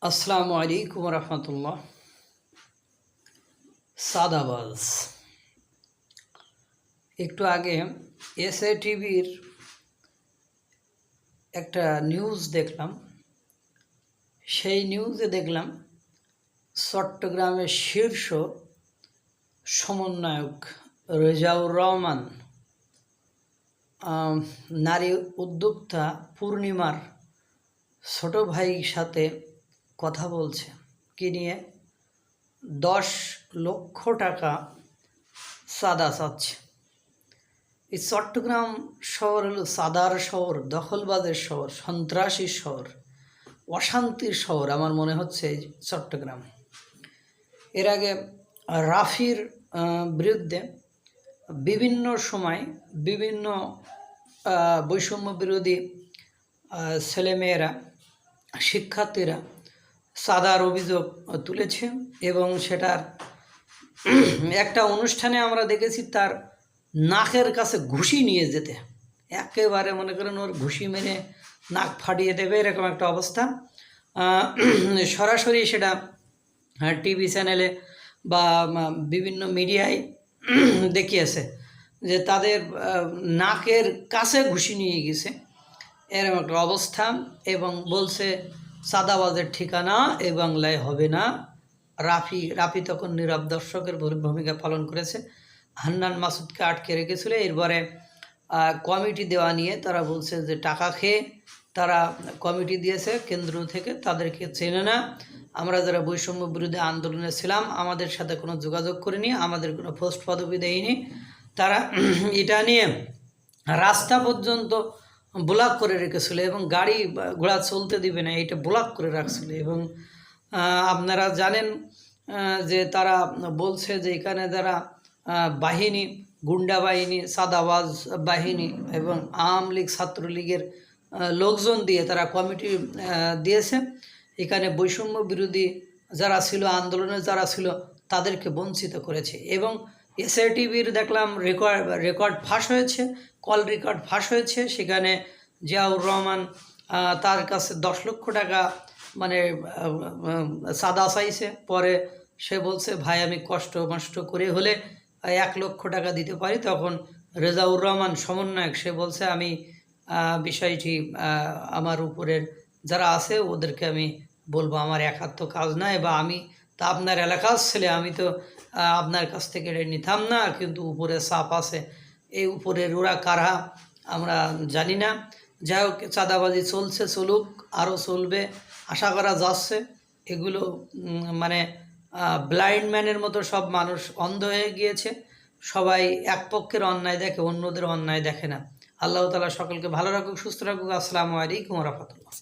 আসসালামু আলাইকুম রহমতুল্লাহ। সাদাবাজ একটু আগে এসএ টিভির একটা নিউজ দেখলাম। সেই নিউজে দেখলাম চট্টগ্রামের শীর্ষ সমন্বয়ক রেজাউর রহমান নারী উদ্যোক্তা পূর্ণিমার ছোট ভাইয়ের সাথে কথা বলছে কি নিয়ে 10 লক্ষ টাকা চাঁদা চাচ্ছে। এই চট্টগ্রাম শহর হলো চাঁদার শহর, দখলবাজের শহর, সন্ত্রাসীর শহর, অশান্তির শহর আমার মনে হচ্ছে এই চট্টগ্রাম। এর আগে রাফির বিরুদ্ধে বিভিন্ন সময় বিভিন্ন বৈষম্য বিরোধী ছেলেমেয়েরা, শিক্ষার্থীরা চাঁদার অভিযোগ তুলেছে এবং সেটার একটা অনুষ্ঠানে আমরা দেখেছি তার নাকের কাছে ঘুষি নিয়ে যেতে, একেবারে মনে করেন ওর ঘুষি মেরে নাক ফাটিয়ে দেবে এরকম একটা অবস্থা। সরাসরি সেটা টিভি চ্যানেলে বা বিভিন্ন মিডিয়ায় দেখিয়েছে যে তাদের নাকের কাছে ঘুষি নিয়ে গেছে এরকম একটা অবস্থা এবং বলছে চাঁদাবাজের ঠিকানা এ বাংলায় হবে না। রাফি তখন নীরব দর্শকের ভূমিকা পালন করেছে। হান্নান মাসুদকে আটকে রেখেছিল। এরপরে কমিটি দেওয়া নিয়ে তারা বলছে যে টাকা খেয়ে তারা কমিটি দিয়েছে কেন্দ্র থেকে, তাদেরকে চেনে না। আমরা যারা বৈষম্য বিরোধী আন্দোলনে ছিলাম আমাদের সাথে কোনো যোগাযোগ করিনি, আমাদের কোনো পোস্ট পদবি দেয়নি। তারা এটা নিয়ে রাস্তা পর্যন্ত ব্লক করে রেখেছিল এবং গাড়ি ঘোড়া চলতে দিবে না, এটা ব্লক করে রাখছিল। এবং আপনারা জানেন যে তারা বলছে যে এখানে যারা বাহিনী, গুন্ডা বাহিনী, সাদাবাজ বাহিনী এবং আওয়ামী লীগ ছাত্রলীগের লোকজন দিয়ে তারা কমিটি দিয়েছে। এখানে বৈষম্য বিরোধী যারা ছিল, আন্দোলনে যারা ছিল তাদেরকে বঞ্চিত করেছে। এবং এসআই টিভির দেখলাম রেকর্ড ফাঁস হয়েছে, কল রেকর্ড ফাঁস হয়েছে। সেখানে জিয়াউর রহমান তার কাছে 10 লক্ষ টাকা মানে চাঁদা চাইছে। পরে সে বলছে ভাই আমি কষ্ট করে হলে 1 লক্ষ টাকা দিতে পারি। তখন রেজাউর রহমান সমন্বয়ক সে বলছে আমি বিষয়টি আমার উপরের যারা আছে ওদেরকে আমি বলবো, আমার একার তো কাজ নয়, বা আমি তা আপনার এলাকার ছেলে, আমি তো আপনার কাছ থেকে এটা নিতাম না, কিন্তু উপরে চাপ আছে। এই উপরের ওরা কারা আমরা জানি না। যাই হোক, চাঁদাবাজি চলছে, চলুক, আরও চলবে আশা করা যাচ্ছে। এগুলো মানে ব্লাইন্ড ম্যানের মতো সব মানুষ অন্ধ হয়ে গিয়েছে। সবাই এক পক্ষের অন্যায় দেখে, অন্যদের অন্যায় দেখে না। আল্লাহ তাআলা সকলকে ভালো রাখুক, সুস্থ রাখুক। আসসালামু আলাইকুম ওয়া রাহমাতুল্লাহ।